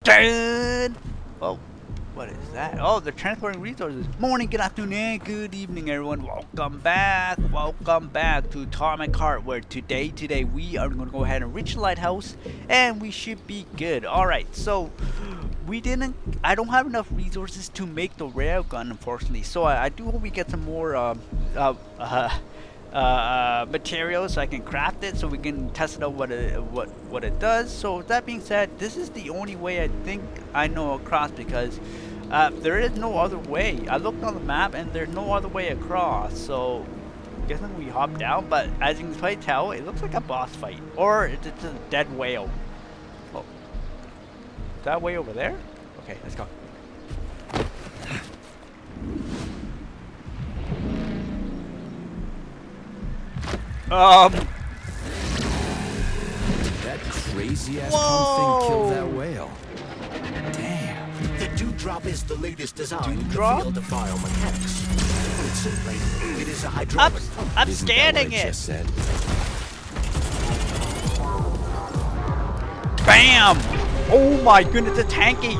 Dun! Oh, what is that? Oh, they're transporting resources. Morning, good afternoon, and good evening, everyone. Welcome back to Atomic Heart, where today we are going to go ahead and reach the lighthouse, and we should be good. Alright, so I don't have enough resources to make the railgun, unfortunately. So I do hope we get some more materials so I can craft it, so we can test it out what it does. So with that being said, this is the only way I think I know across, because there is no other way. I looked on the map and there's no other way across, so I'm guessing we hop down. But as you can probably tell, it looks like a boss fight, or it's just a dead whale. Oh, is that way over there? Okay, let's go. That crazy ass pump thing killed that whale. Damn. The dewdrop is the latest design in the Dewdrop? field of biomechanics. Put simply, it is a hydraulic pump. I'm Isn't that scanning what I it. just said? Bam! Oh my goodness, it's tanky.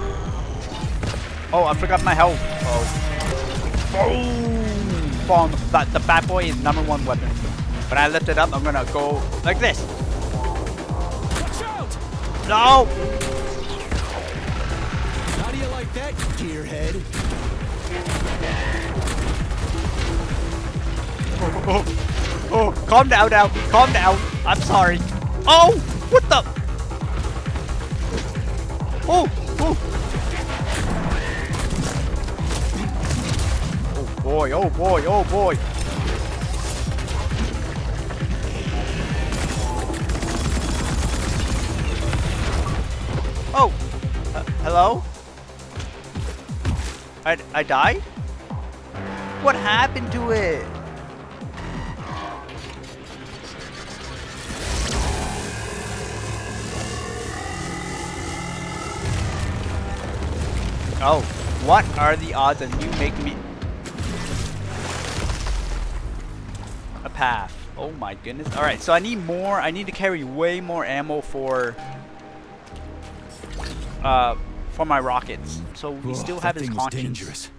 Oh, I forgot my health. Oh. Boom! Bomb. The bad boy is #1 weapon. When I lift it up, I'm gonna go like this. Watch out! No! How do you like that, gearhead? Oh, calm down now. Calm down. I'm sorry. Oh! What the? Oh! Oh! Oh boy, oh boy, oh boy. Oh! Hello? I died? What happened to it? Oh, what are the odds of you making me a path? Oh my goodness. Alright, so I need more. I need to carry way more ammo for my rockets. So we still have his conscience. Dangerous.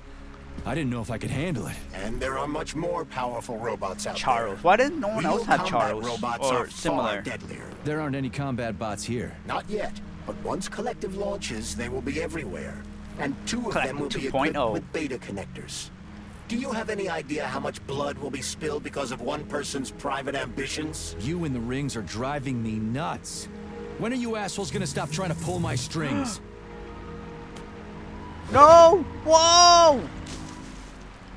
I didn't know if I could handle it. And there are much more powerful robots out Charles. there. Why didn't no one else Real have combat Charles robots or are similar? far deadlier. There aren't any combat bots here. Not yet, but once collective launches, they will be everywhere. And 2 of them will be Collective equipped 2.0. with beta connectors. Do you have any idea how much blood will be spilled because of one person's private ambitions? You in the rings are driving me nuts. When are you assholes gonna stop trying to pull my strings? No! Whoa!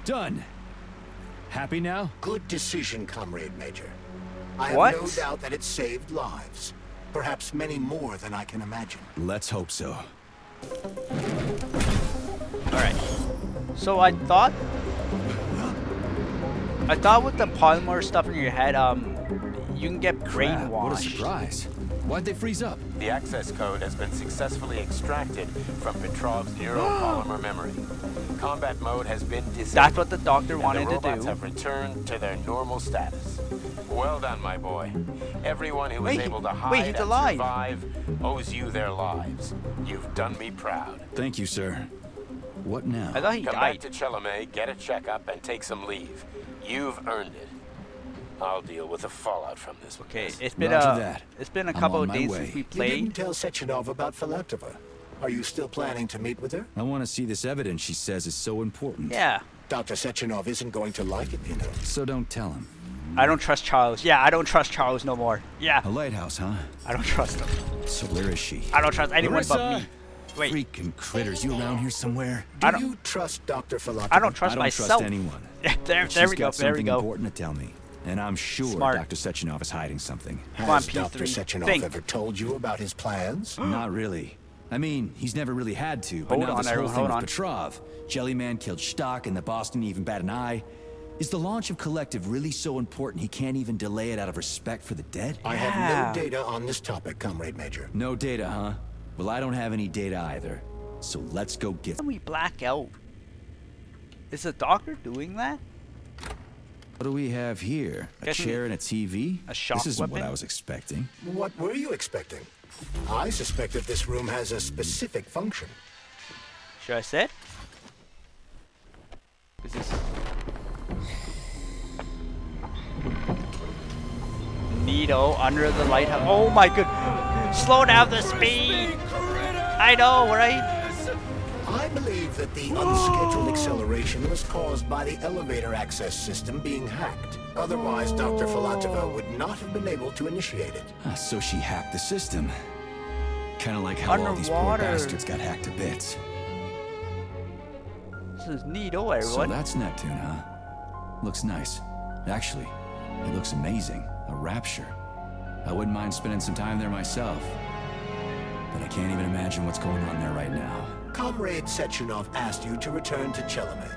Done. Happy now? Good decision, Comrade Major. I have What? no doubt that it saved lives. Perhaps many more than I can imagine. Let's hope so. Alright. So I thought with the polymer stuff in your head, you can get Crap, what a brainwashed. surprise. Why'd they freeze up? The access code has been successfully extracted from Petrov's neuropolymer memory. Combat mode has been disabled. That's what the doctor and wanted the to robots do. have returned to their normal status. Well done, my boy. Everyone who was Wait, able to wait, hide he's and alive. survive owes you their lives. You've done me proud. Thank you, sir. What now? I thought he Come died. back to Chalamet, get a checkup, and take some leave. You've earned it. I'll deal with the fallout from this. Okay, mess. it's been Roger that. it's been a I'm couple on of my days way. since we You played. didn't tell Sechenov about Philanthropa. Are you still planning to meet with her? I want to see this evidence she says is so important. Yeah. Dr. Sechenov isn't going to like it, you know. So don't tell him. I don't trust Charles. Yeah, I don't trust Charles no more. Yeah, A lighthouse, huh? I don't trust him. So where is she? I don't trust anyone but Larissa! me. Wait, Freaking critters, you around here somewhere? Do I don't- you trust Dr. Philanthropa? I don't trust I don't myself. trust anyone. Yeah, there She's we go. got There we something go. important to tell me. And I'm sure Smart. Dr. Sechenov is hiding something. Come on, Has Dr. P3. Sechenov Think. ever told you about his plans? Not really. I mean, he's never really had to, but Hold now on, this whole everyone, thing hold with on. Petrov, Jellyman killed Stock, and the boss didn't even bat an eye. Is the launch of Collective really so important he can't even delay it out of respect for the dead? I Yeah. have no data on this topic, Comrade Major. No data, huh? Well, I don't have any data either. So let's go get... When we black out, is the doctor doing that? What do we have here? A Guessing chair and a TV? a shock This isn't what weapon? I was expecting. What were you expecting? I suspect that this room has a specific function. Should I sit? Is this Neato under the lighthouse? Oh my good! Slow down the speed. I know, right? I believe that the unscheduled acceleration was caused by the elevator access system being hacked. Otherwise, Dr. Filatova would not have been able to initiate it. So she hacked the system. Kind of like how all these poor Underwater. bastards got hacked to bits. This is Neato, So everyone. that's Neptune, huh? Looks nice. Actually, it looks amazing. A rapture. I wouldn't mind spending some time there myself. But I can't even imagine what's going on there right now. Comrade Sechenov asked you to return to Chelome.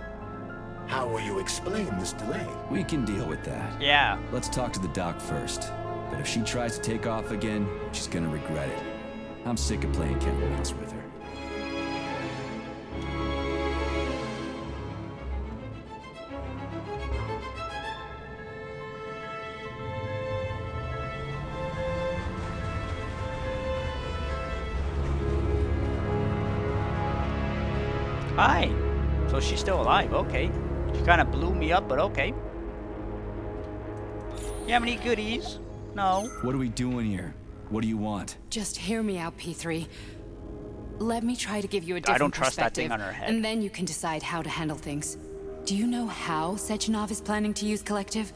How will you explain this delay? We can deal with that. Yeah. Let's talk to the doc first. But if she tries to take off again, she's gonna regret it. I'm sick of playing cat and mouse with her. Hi. So she's still alive. Okay. She kind of blew me up, but okay. You have any goodies? No. What are we doing here? What do you want? Just hear me out, P3. Let me try to give you a different don't trust that thing perspective, on her head. and then you can decide how to handle things. Do you know how Sechenov is planning to use Collective?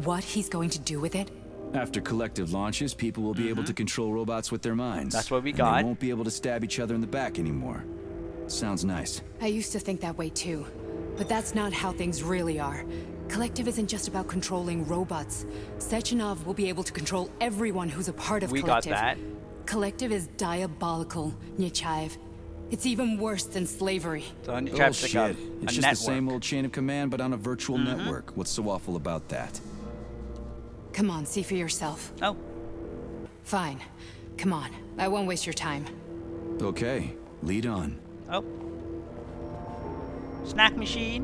What he's going to do with it? After Collective launches, people will be able to control robots with their minds. That's what we and got. They won't be able to stab each other in the back anymore. Sounds nice. I used to think that way too, but that's not how things really are. Collective isn't just about controlling robots. Sechenov will be able to control everyone who's a part of We got Collective. that. Collective is diabolical, Nechayev. It's even worse than slavery. So you Oh try to pick up shit. a It's just network. the same old chain of command, but on a virtual network. What's so awful about that? Come on, see for yourself. Oh. Fine. Come on. I won't waste your time. Okay, lead on. Oh. Snack machine.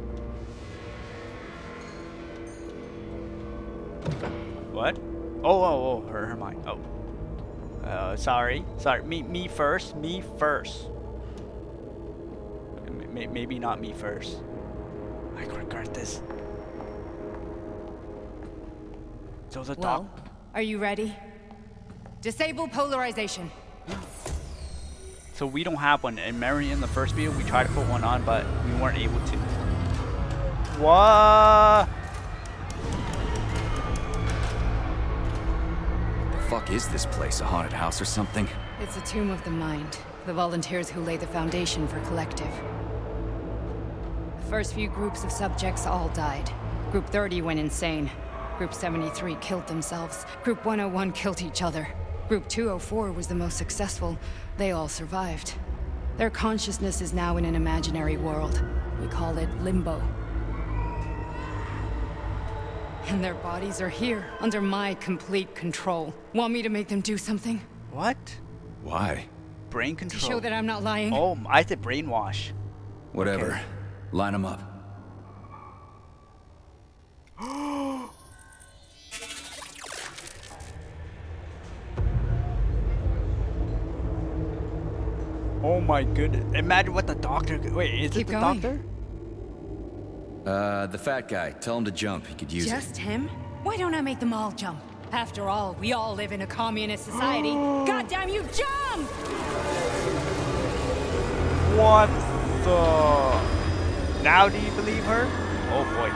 What? Oh, her mind. Oh. Sorry. Me first. Me first. Maybe not me first. I could regret this. So the Well, are you ready? Disable polarization. So we don't have one. And Mary, in the first video, we tried to put one on, but we weren't able to. What? Fuck is this place? A haunted house or something? It's a tomb of the mind. The volunteers who laid the foundation for Collective. The first few groups of subjects all died. Group 30 went insane. Group 73 killed themselves. Group 101 killed each other. Group 204 was the most successful. They all survived. Their consciousness is now in an imaginary world. We call it Limbo. And their bodies are here, under my complete control. Want me to make them do something? What? Why? Brain To control. show that I'm not lying? Oh, I said brainwash. Whatever. Line them up. Oh my goodness. Imagine what the doctor... Wait, is Keep it the going. doctor? The fat guy. Tell him to jump. He could use it. Just him? Why don't I make them all jump? After all, we all live in a communist society. Goddamn you, jump! What the... Now do you believe her? Oh boy.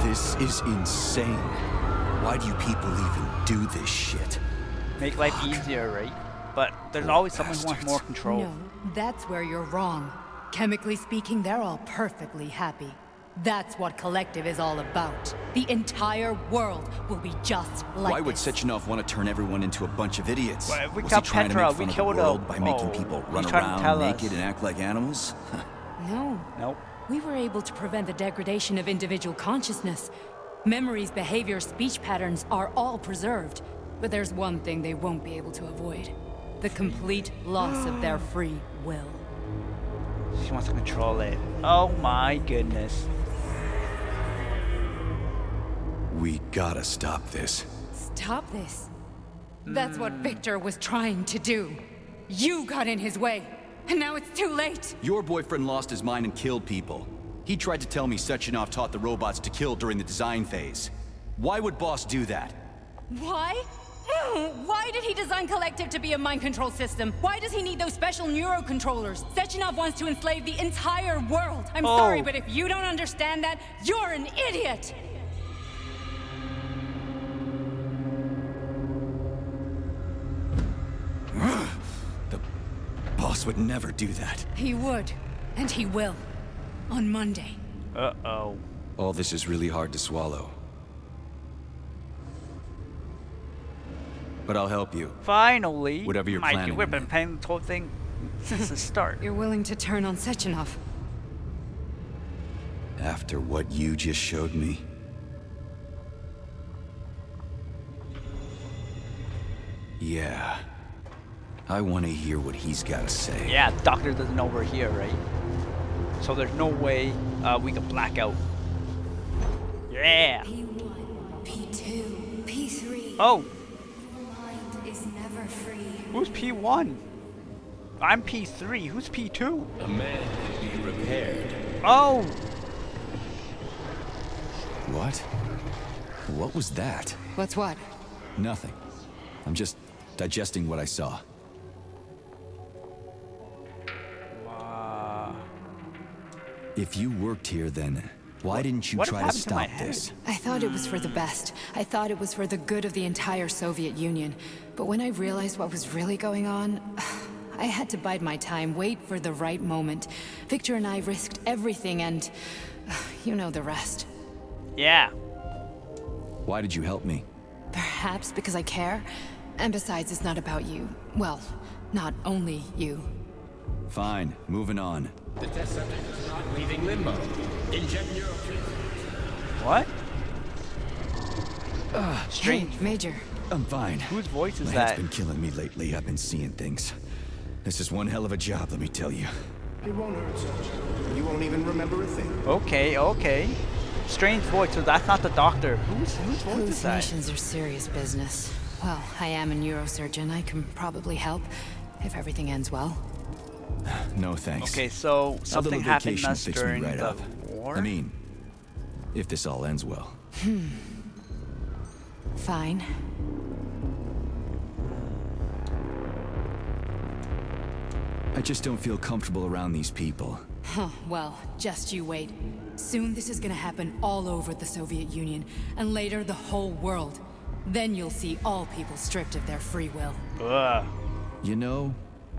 This is insane. Why do you people even do this shit? Make life easier, right? But there's always someone who wants bastards. more control. No, that's where you're wrong. Chemically speaking, they're all perfectly happy. That's what Collective is all about. The entire world will be just like Why would this. Sechenov want to turn everyone into a bunch of idiots? Well, we Was got he trying Petra, to make we fun of killed the world him. by making Oh, people he's run trying to tell around us. naked and act like animals? No. Nope. We were able to prevent the degradation of individual consciousness. Memories, behavior, speech patterns are all preserved. But there's one thing they won't be able to avoid. The complete loss of their free will. She wants to control it. Oh my goodness. We gotta stop this. Stop this. That's what Victor was trying to do. You got in his way, and now it's too late. Your boyfriend lost his mind and killed people. He tried to tell me Sechenov taught the robots to kill during the design phase. Why would Boss do that? Why? Why did he design Collective to be a mind control system? Why does he need those special neurocontrollers? Sechenov wants to enslave the entire world. I'm sorry, but if you don't understand that, you're an idiot! The Boss would never do that. He would, and he will. On Monday. Uh-oh. All this is really hard to swallow. But I'll help you. Finally. Whatever you're Mikey, planning. we've been planning this whole thing since the start. You're willing to turn on Sechenov. After what you just showed me. Yeah. I want to hear what he's got to say. Yeah, the doctor doesn't know we're here, right? So there's no way we can black out. Yeah. P1, P2, P3. Oh, Your mind is never free. who's P1? I'm P3. Who's P2? A man can be repaired. Oh, What? What was that? What's what? Nothing. I'm just digesting what I saw. If you worked here, then why didn't you what try to happened to my stop head? this? I thought it was for the best. I thought it was for the good of the entire Soviet Union. But when I realized what was really going on, I had to bide my time, wait for the right moment. Victor and I risked everything and you know the rest. yeah. Why did you help me? Perhaps because I care. And besides, it's not about you. Well, not only you. Fine, moving on. The test subject is not leaving limbo. Inject neurotreatment. What? Strange. Hey, Major. I'm fine. Whose voice is My that? head's been killing me lately. I've been seeing things. This is one hell of a job, let me tell you. It won't hurt, Sergeant. You won't even remember a thing. Okay, okay. Strange voice, so that's not the doctor. Whose voice is that? Hallucinations are serious business. Well, I am a neurosurgeon. I can probably help if everything ends well. No thanks. Okay, so A something little happened vacation to us will fix me during right the up. war? I mean, if this all ends well. Fine. I just don't feel comfortable around these people. Huh, well, just you wait. Soon this is gonna happen all over the Soviet Union, and later the whole world. Then you'll see all people stripped of their free will. Ugh. You know,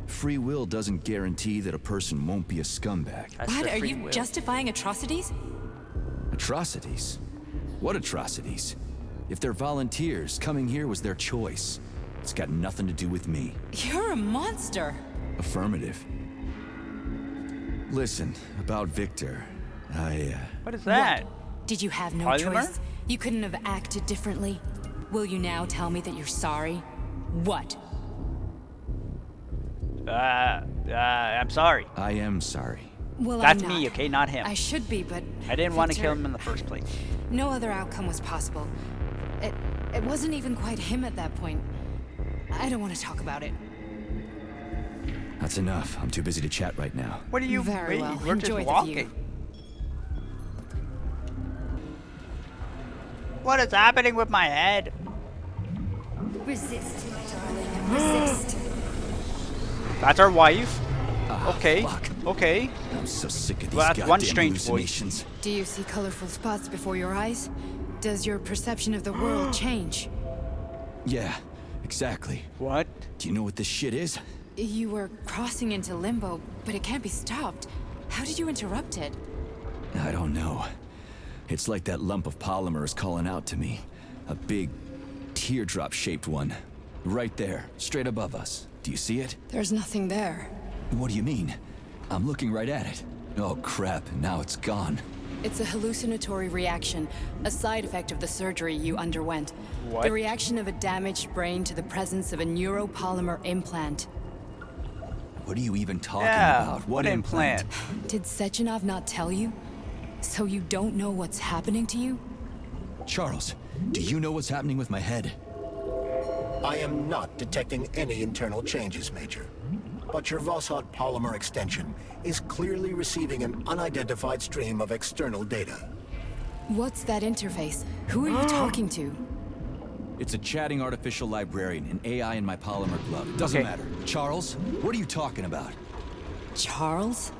free will doesn't guarantee that a person won't be a scumbag. That's What, the are free you will. justifying atrocities? Atrocities? What atrocities? If they're volunteers, coming here was their choice. It's got nothing to do with me. You're a monster! Affirmative. Listen, about Victor, What is that? Did you have no Polymer? choice? You couldn't have acted differently? Will you now tell me that you're sorry? What? I'm sorry. I am sorry. Well, That's I'm me, not. okay, not him. I should be, but I didn't want to kill Victor- him in the first place. No other outcome was possible. It wasn't even quite him at that point. I don't want to talk about it. That's enough. I'm too busy to chat right now. Oh, What are you Very wait, well. We're Enjoy just the walking. view. What is happening with my head? Resist, my darling. Resist. That's our wife. Ah, Okay. fuck. Okay. I'm so sick of these Well, that's goddamn one strange voice. hallucinations. Do you see colorful spots before your eyes? Does your perception of the world change? Yeah, exactly. What? Do you know what this shit is? You were crossing into limbo, but it can't be stopped. How did you interrupt it? I don't know. It's like that lump of polymer is calling out to me. A big, teardrop-shaped one. Right there, straight above us. Do you see it? There's nothing there. What do you mean? I'm looking right at it. Oh crap, now it's gone. It's a hallucinatory reaction, a side effect of the surgery you underwent. What? The reaction of a damaged brain to the presence of a neuropolymer implant. What are you even talking Yeah, about? what implant? Did Sechenov not tell you? So you don't know what's happening to you? Charles, do you know what's happening with my head? I am not detecting any internal changes, Major. But your Vossod polymer extension is clearly receiving an unidentified stream of external data. What's that interface? Who are you talking to? It's a chatting artificial librarian, an AI in my polymer glove. It doesn't matter. Charles, what are you talking about? Charles?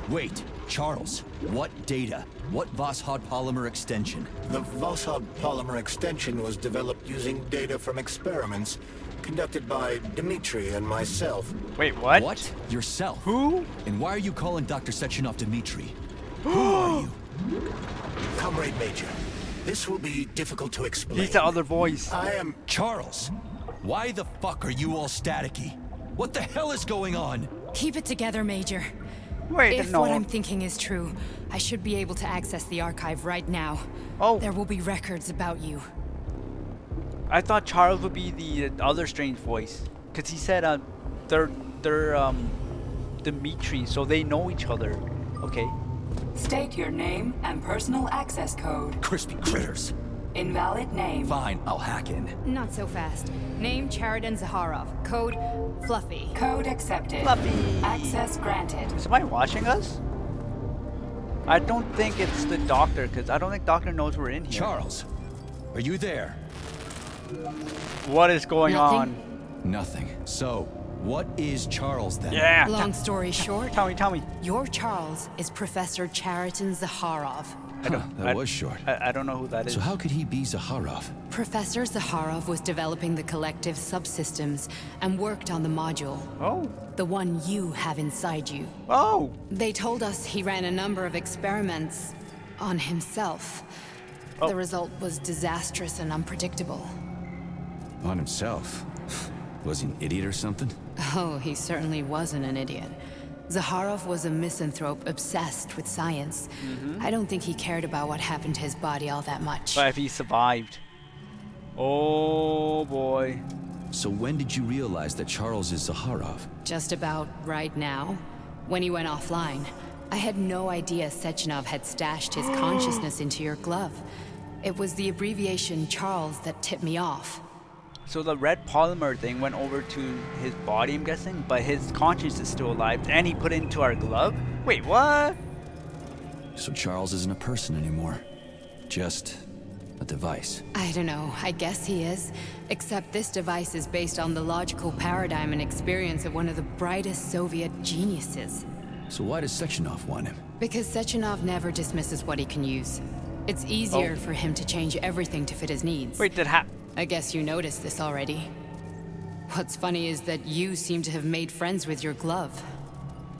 Wait, Charles, what data? What Vossod polymer extension? The Vossod polymer extension was developed using data from experiments conducted by Dmitri and myself. Wait, what? What? Yourself? Who? And why are you calling Dr. Sechenov Dmitri? Who are you? Comrade Major, this will be difficult to explain. He's the other voice. I am... Charles, why the fuck are you all staticky? What the hell is going on? Keep it together, Major. Wait, If no. what I'm thinking is true, I should be able to access the archive right now. Oh. There will be records about you. I thought Charles would be the other strange voice, cause he said they're Dimitri, so they know each other. Okay. State your name and personal access code. Crispy critters. Invalid name. Fine, I'll hack in. Not so fast. Name Cheriton Zaharov. Code Fluffy. Code accepted. Fluffy. Access granted. Is somebody watching us? I don't think it's the doctor, cause I don't think doctor knows we're in here. Charles, are you there? What is going Nothing? on? Nothing. So, what is Charles then? Yeah. Long story short, Tell me. your Charles is Professor Cheriton Zaharov. That was short. I don't know who that is. So how could he be Zaharov? Professor Zaharov was developing the collective subsystems and worked on the module, Oh. the one you have inside you. Oh. They told us he ran a number of experiments on himself. Oh. The result was disastrous and unpredictable. On himself? Was he an idiot or something? Oh, he certainly wasn't an idiot. Zaharov was a misanthrope obsessed with science. I don't think he cared about what happened to his body all that much. But if he survived. Oh boy. So when did you realize that Charles is Zaharov? Just about right now, when he went offline, I had no idea Sechenov had stashed his consciousness into your glove. It was the abbreviation Charles that tipped me off. So the red polymer thing went over to his body, I'm guessing, but his conscience is still alive, and he put it into our glove? Wait, what? So Charles isn't a person anymore. Just a device. I don't know, I guess he is. Except this device is based on the logical paradigm and experience of one of the brightest Soviet geniuses. So why does Sechenov want him? Because Sechenov never dismisses what he can use. It's easier for him to change everything to fit his needs. Wait, I guess you noticed this already. What's funny is that you seem to have made friends with your glove.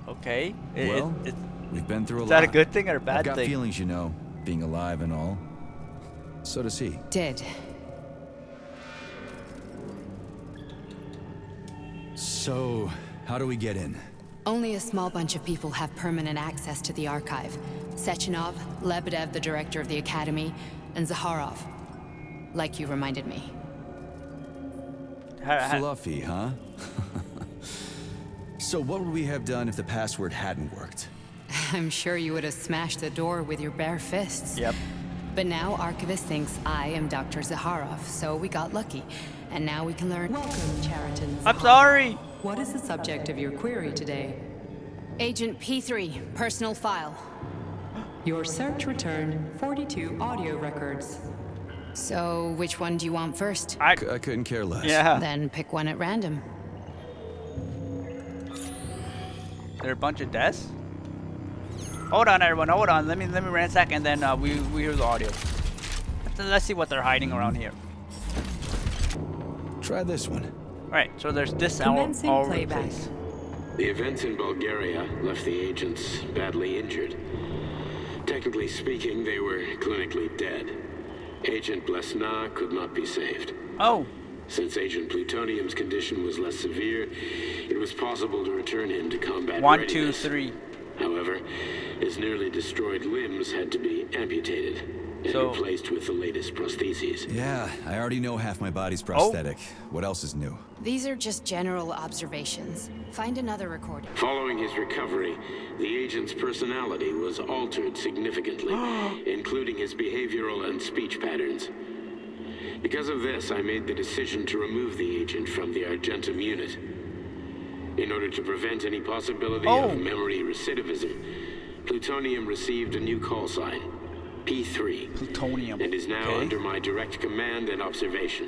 Okay. We've been through a lot. Is that a good thing or a bad I've got thing? feelings, you know, being alive and all. So does he. Did. So, how do we get in? Only a small bunch of people have permanent access to the archive. Sechenov, Lebedev, the director of the Academy, and Zaharov. Like you reminded me. Fluffy, huh? So what would we have done if the password hadn't worked? I'm sure you would have smashed the door with your bare fists. Yep. But now Archivist thinks I am Dr. Zaharov, so we got lucky. And now we can learn— Welcome, Cheriton. I'm sorry. What is the subject of your query today? Agent P3, personal file. Your search returned 42 audio records. So, which one do you want first? I couldn't care less. Yeah. Then pick one at random. There are a bunch of deaths? Hold on, everyone. Hold on. Let me ransack, and then we hear the audio. Let's see what they're hiding around here. Try this one. All right. So there's this all Commencing over the playback. place. The events in Bulgaria left the agents badly injured. Technically speaking, they were clinically dead. Agent Blesna could not be saved. Oh. Since Agent Plutonium's condition was less severe, it was possible to return him to combat 1, 2, readiness. 3. However, his nearly destroyed limbs had to be amputated. and So- replaced with the latest prostheses. Yeah, I already know half my body's prosthetic. What else is new? These are just general observations. Find another recording. Following his recovery, the agent's personality was altered significantly, including his behavioral and speech patterns. Because of this, I made the decision to remove the agent from the Argentum unit. In order to prevent any possibility of memory recidivism, Plutonium received a new call sign, P3, Plutonium. and is now under my direct command and observation.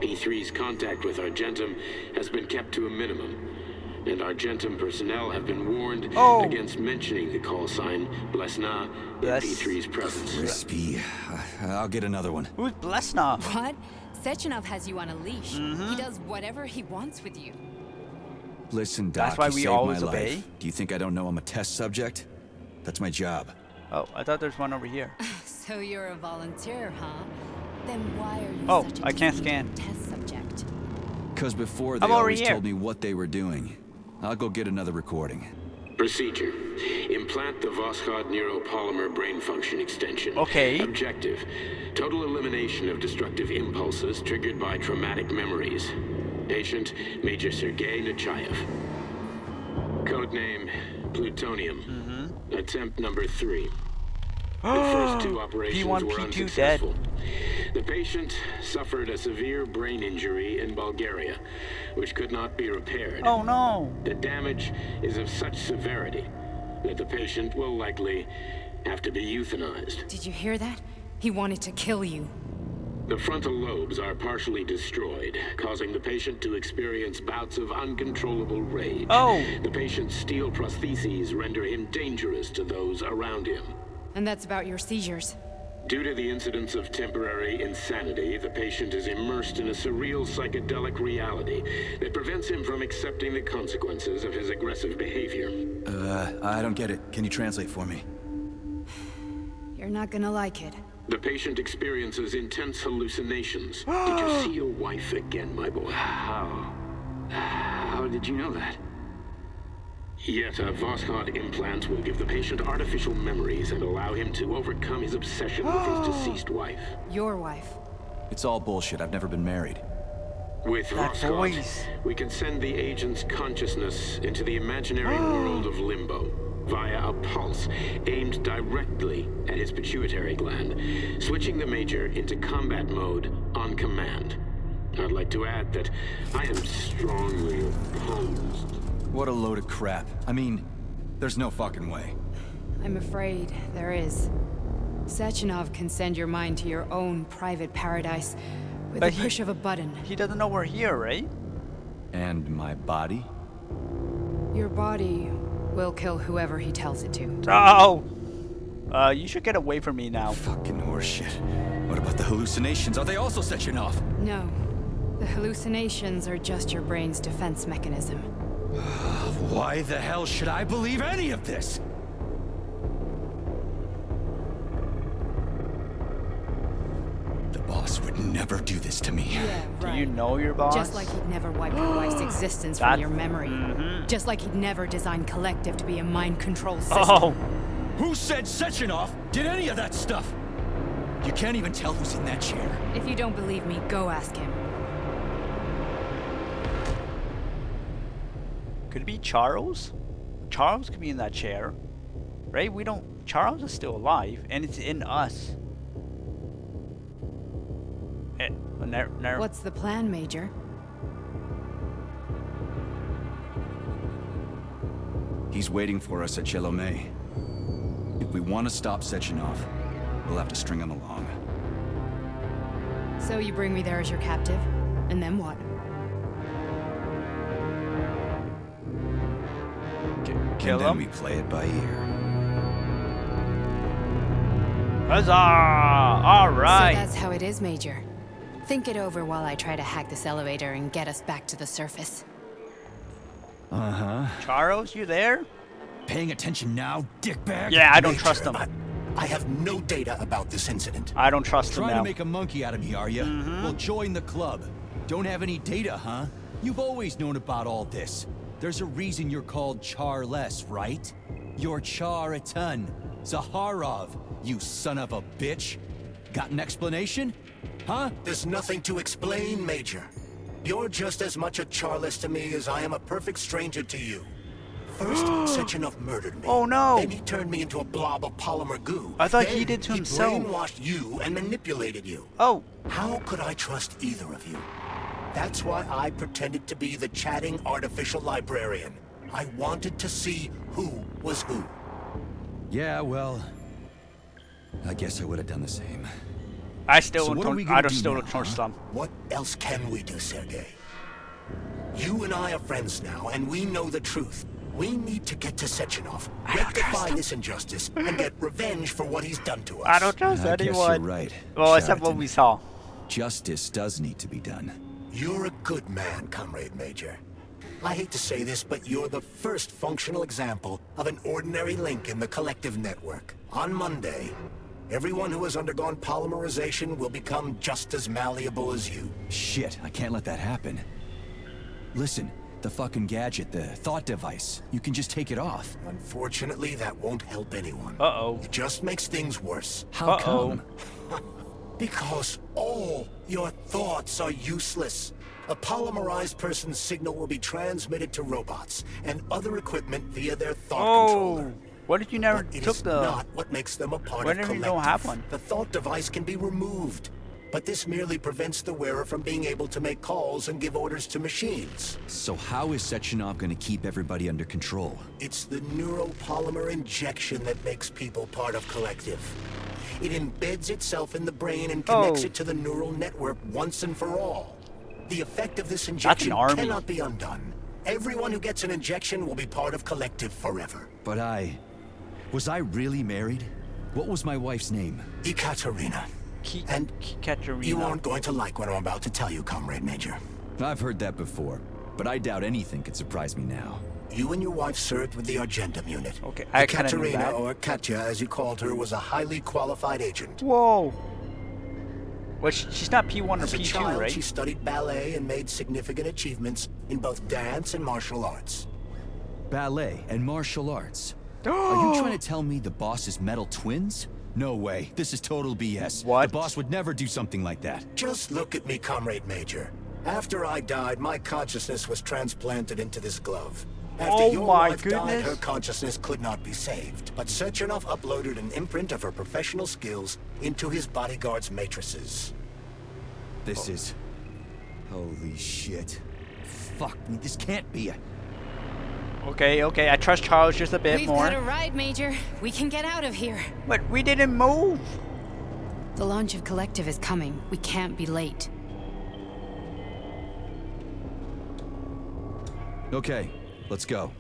P3's contact with Argentum has been kept to a minimum, and Argentum personnel have been warned against mentioning the call sign Blesna in P3's presence. Crispy. I'll get another one. Who's Blesna? What? Sechenov has you on a leash. He does whatever he wants with you. Listen, Doc, That's why you we saved always my obey? life. Do you think I don't know I'm a test subject? That's my job. Oh, I thought there's one over here. So you're a volunteer, huh? Then why are you Oh, such a I can't deviant scan. test subject? Because before they I'm over always here. told me what they were doing. I'll go get another recording. Procedure. Implant the Voskhod neuropolymer brain function extension. Okay. Objective. Total elimination of destructive impulses triggered by traumatic memories. Patient, Major Sergei Nechayev. Codename, Plutonium. Attempt number 3. The first 2 operations P1, were P2 unsuccessful. The patient suffered a severe brain injury in Bulgaria, which could not be repaired. Oh no. The damage is of such severity that the patient will likely have to be euthanized. Did you hear that? He wanted to kill you. The frontal lobes are partially destroyed, causing the patient to experience bouts of uncontrollable rage. Oh. The patient's steel prostheses render him dangerous to those around him. And that's about your seizures. Due to the incidence of temporary insanity, the patient is immersed in a surreal psychedelic reality that prevents him from accepting the consequences of his aggressive behavior. I don't get it. Can you translate for me? You're not gonna like it. The patient experiences intense hallucinations. Did you see your wife again, my boy? How did you know that? Yet a Voskhod implant will give the patient artificial memories and allow him to overcome his obsession with his deceased wife. Your wife. It's all bullshit. I've never been married. With That Voskhod, voice. we can send the agent's consciousness into the imaginary world of limbo via a pulse aimed directly at his pituitary gland, switching the Major into combat mode on command. I'd like to add that I am strongly opposed. What a load of crap. I mean, there's no fucking way. I'm afraid there is. Sechenov can send your mind to your own private paradise with But the push of a button. He doesn't know we're here, right? And my body? Your body will kill whoever he tells it to. Oh! You should get away from me now. Fucking horseshit. What about the hallucinations? Are they also setting off? No. The hallucinations are just your brain's defense mechanism. Why the hell should I believe any of this? The boss would never do this to me. Yeah, Do right. you know your boss? Just like he'd never wipe your wife's existence from That- your memory. Just like he'd never design Collective to be a mind control system. Oh! Who said Sechenov did any of that stuff? You can't even tell who's in that chair. If you don't believe me, go ask him. Could it be Charles? Charles could be in that chair. Right? We don't... Charles is still alive, and it's in us. What's the plan, Major? He's waiting for us at Chelomey. If we want to stop Sechenov, we'll have to string him along. So you bring me there as your captive, and then what? Kill and then him? we play it by ear. Huzzah! Alright! So that's how it is, Major. Think it over while I try to hack this elevator and get us back to the surface. Uh-huh. Charles, you there? Paying attention now, dickbag? Yeah, I don't Major, trust him. I have no data about this incident. I don't trust him Trying now. to make a monkey out of me, are you? Well, join the club. Don't have any data, huh? You've always known about all this. There's a reason you're called Charless, right? You're Char a ton, Zaharov, You son of a bitch! Got an explanation? Huh? There's nothing to explain, Major. You're just as much a Charless to me as I am a perfect stranger to you. First, Sechenov murdered me. Oh no! Then he turned me into a blob of polymer goo. I thought then he did to himself. He brainwashed you and manipulated you. Oh. How could I trust either of you? That's why I pretended to be the chatting artificial librarian. I wanted to see who was who. Yeah, well, I guess I would have done the same. I still So what are don't. we I gonna don't do still now, don't trust them. What else can we do, Sergei? You and I are friends now, and we know the truth. We need to get to Sechenov, rectify this injustice, and get revenge for what he's done to us. I don't trust I guess anyone. you're right. Well, except what Sheraton. we saw. Justice does need to be done. You're a good man, Comrade Major. I hate to say this, but you're the first functional example of an ordinary link in the collective network. On Monday, everyone who has undergone polymerization will become just as malleable as you. Shit, I can't let that happen. Listen, the fucking gadget, the thought device, you can just take it off. Unfortunately, that won't help anyone. Uh-oh. It just makes things worse. How come? Because all your thoughts are useless. A polymerized person's signal will be transmitted to robots and other equipment via their thought controller. What did you never But it took is the? not what makes them a part Why of didn't collective. you don't have one? The thought device can be removed, but this merely prevents the wearer from being able to make calls and give orders to machines. So how is Sechenov gonna keep everybody under control? It's the neuropolymer injection that makes people part of collective. It embeds itself in the brain and connects it to the neural network once and for all. The effect of this injection army. cannot be undone. Everyone who gets an injection will be part of collective forever. But was I really married? What was my wife's name? Ekaterina. And Katerina. you aren't going to like what I'm about to tell you, Comrade Major. I've heard that before, but I doubt anything could surprise me now. You and your wife served with the Argentum unit. Okay, I kinda knew Ekaterina, that. or Katya as you called her, was a highly qualified agent. Whoa. Well, she's not P1 or As a P2, child, right? she studied ballet and made significant achievements in both dance and martial arts. Ballet and martial arts. Are you trying to tell me the boss is metal twins? No way. This is total BS. What? The boss would never do something like that. Just look at me, Comrade Major. After I died, my consciousness was transplanted into this glove. After Oh your my wife died, goodness. her consciousness could not be saved. But Sechenov uploaded an imprint of her professional skills into his bodyguard's matrices. This is... Holy shit. Fuck me, this can't be a... Okay, I trust Charles just a bit We've more. got a ride, Major. We can get out of here. But we didn't move. The launch of Collective is coming. We can't be late. Okay, let's go.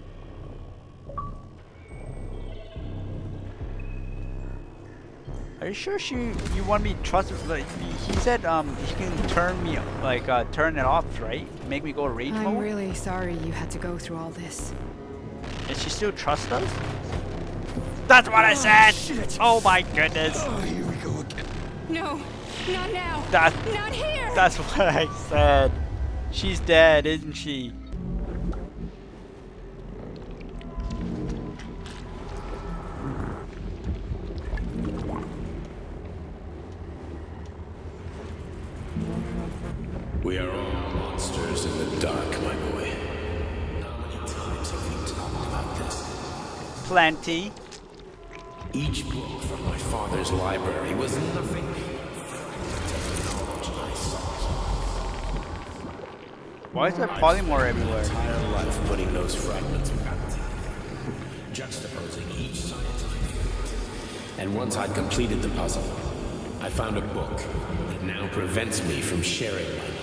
Are you sure you want me to trust him? Like, he said he can turn me like turn it off, right? Make me go rage I'm mode. really sorry you had to go through all this. And she still trusts us? That's what I said. Shit. Oh my goodness. Oh, here we go again. No, not now. That Not here. that's what I said. She's dead, isn't she? We are all monsters in the dark, my boy. How many times have we talked about this? Plenty. Each book from my father's library was nothing but knowledge I sought. Why is there polymorph everywhere? Entire life putting those fragments back together, juxtaposing each scientific fact. And once I'd completed the puzzle, I found a book that now prevents me from sharing my knowledge.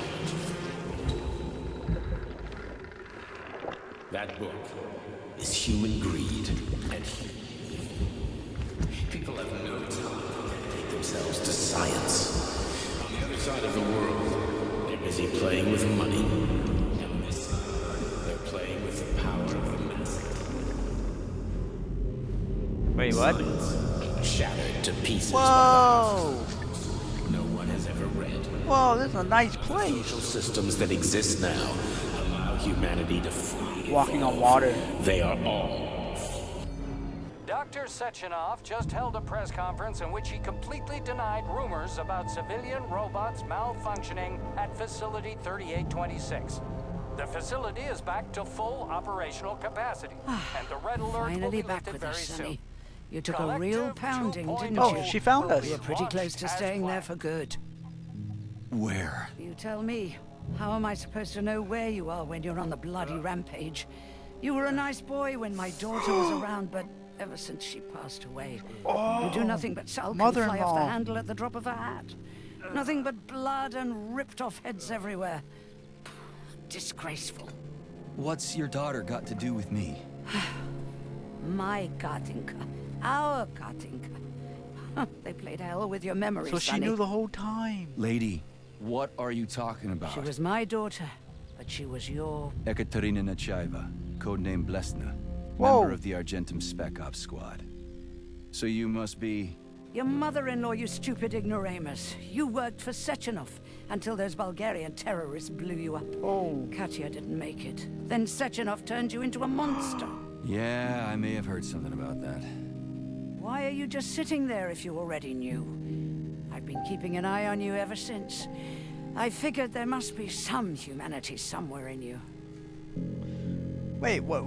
That book is Human Greed and People have no time to dedicate themselves to science. On the other side of the world, they're busy playing with money. On this side, they're playing with the power of the masses. Wait, what? Science shattered to pieces Whoa! by the no one has ever read. Whoa, this is a nice place. Social systems that exist now allow humanity to free Walking on water. They are all. Doc, Dr. Sechenov just held a press conference in which he completely denied rumors about civilian robots malfunctioning at Facility 3826. The facility is back to full operational capacity, and the red alert will Finally be back lifted with very us, soon. Sonny. You took a real pounding, didn't you? Oh, she found us. You were pretty close to staying there for good. Where? You tell me. How am I supposed to know where you are when you're on the bloody rampage? You were a nice boy when my daughter was around, but ever since she passed away, you do nothing but sulk and fly off the mother-in-law. handle at the drop of a hat. Nothing but blood and ripped off heads everywhere. Disgraceful. What's your daughter got to do with me? My Katinka. Our Katinka. They played hell with your memory, So she Sonny. knew the whole time. Lady, what are you talking about? She was my daughter, but she was your... Ekaterina Nechaeva, codename Blesna, Whoa. member of the Argentum Spec Ops squad. So you must be... Your mother-in-law, you stupid ignoramus. You worked for Sechenov until those Bulgarian terrorists blew you up. Oh. Katya didn't make it. Then Sechenov turned you into a monster. Yeah, I may have heard something about that. Why are you just sitting there if you already knew? I've been keeping an eye on you ever since. I figured there must be some humanity somewhere in you. Wait, what?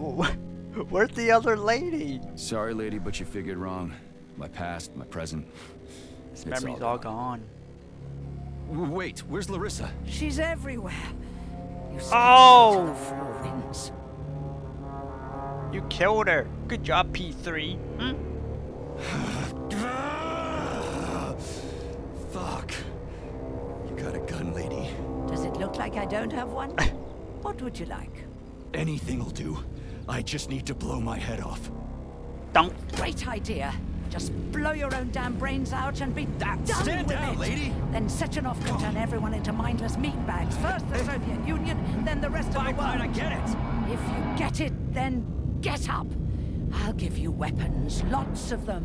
Where's the other lady? Sorry, lady, but you figured wrong. My past, my present. This It's memory's all gone. Wait, where's Larissa? She's everywhere. You Oh! to the four winds. You killed her. Good job, P3. Fuck. You got a gun, lady. Does it look like I don't have one? What would you like? Anything'll do. I just need to blow my head off. Don't. Great idea. Just blow your own damn brains out and be done Stand with down, it. lady. Then Sechenov can turn everyone into mindless meatbags. First the Soviet Union, then the rest of the world. I get it. If you get it, then get up. I'll give you weapons, lots of them.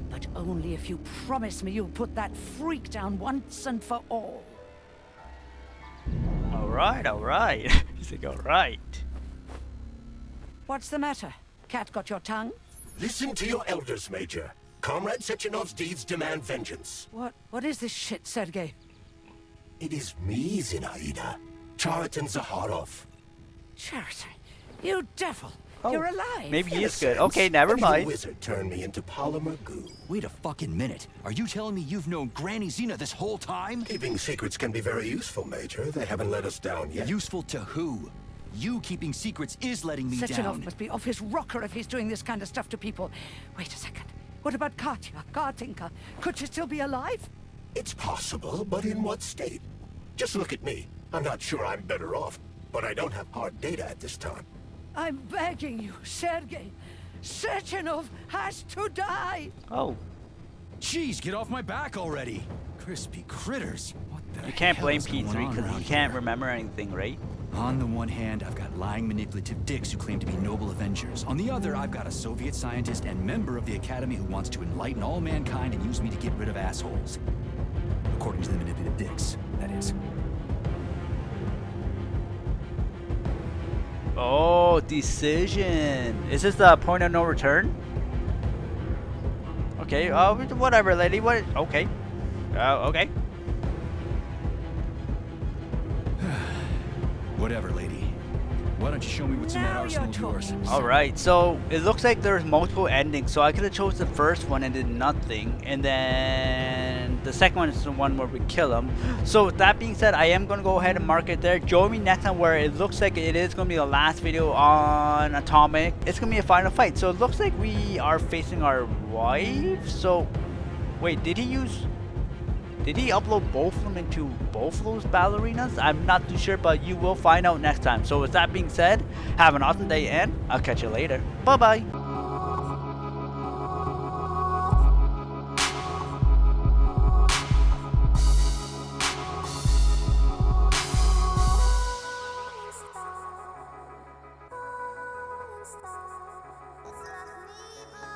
But only if you promise me you'll put that freak down once and for all. Alright, alright. He's like, alright. What's the matter? Cat got your tongue? Listen to your elders, Major. Comrade Sechenov's deeds demand vengeance. What is this shit, Sergei? It is me, Zinaida. Chariton Zaharov. Chariton, you devil. Oh, You're alive. maybe he In a is good. sense, Okay, never only the mind. wizard turned me into polymer goo. Wait a fucking minute. Are you telling me you've known Granny Xena this whole time? Keeping secrets can be very useful, Major. They haven't let us down yet. Useful to who? You keeping secrets is letting me Sechenov down. must be off his rocker if he's doing this kind of stuff to people. Wait a second. What about Katya, Katinka? Could she still be alive? It's possible, but in what state? Just look at me. I'm not sure I'm better off, but I don't have hard data at this time. I'm begging you, Sergei. Sechenov has to die. Oh. Jeez, get off my back already. Crispy critters. What the You can't hell blame is going P3 on because around he can't here? remember anything, right? On the one hand, I've got lying manipulative dicks who claim to be noble avengers. On the other, I've got a Soviet scientist and member of the Academy who wants to enlighten all mankind and use me to get rid of assholes. According to the manipulative dicks, that is. Oh, decision. Is this the point of no return? Okay, whatever, lady. What? Okay. Okay. Whatever, lady. Why don't you show me what's in that Now arsenal you're of yours? talking. All right. So it looks like there's multiple endings. So I could have chose the first one and did nothing, and then the second one is the one where we kill him. So with that being said, I am gonna go ahead and mark it there. Join me next time where it looks like it is gonna be the last video on Atomic. It's gonna be a final fight. So it looks like we are facing our wife. So wait, did he upload both of them into both of those ballerinas? I'm not too sure, but you will find out next time. So with that being said, have an awesome day and I'll catch you later. Bye bye. It's left me blind.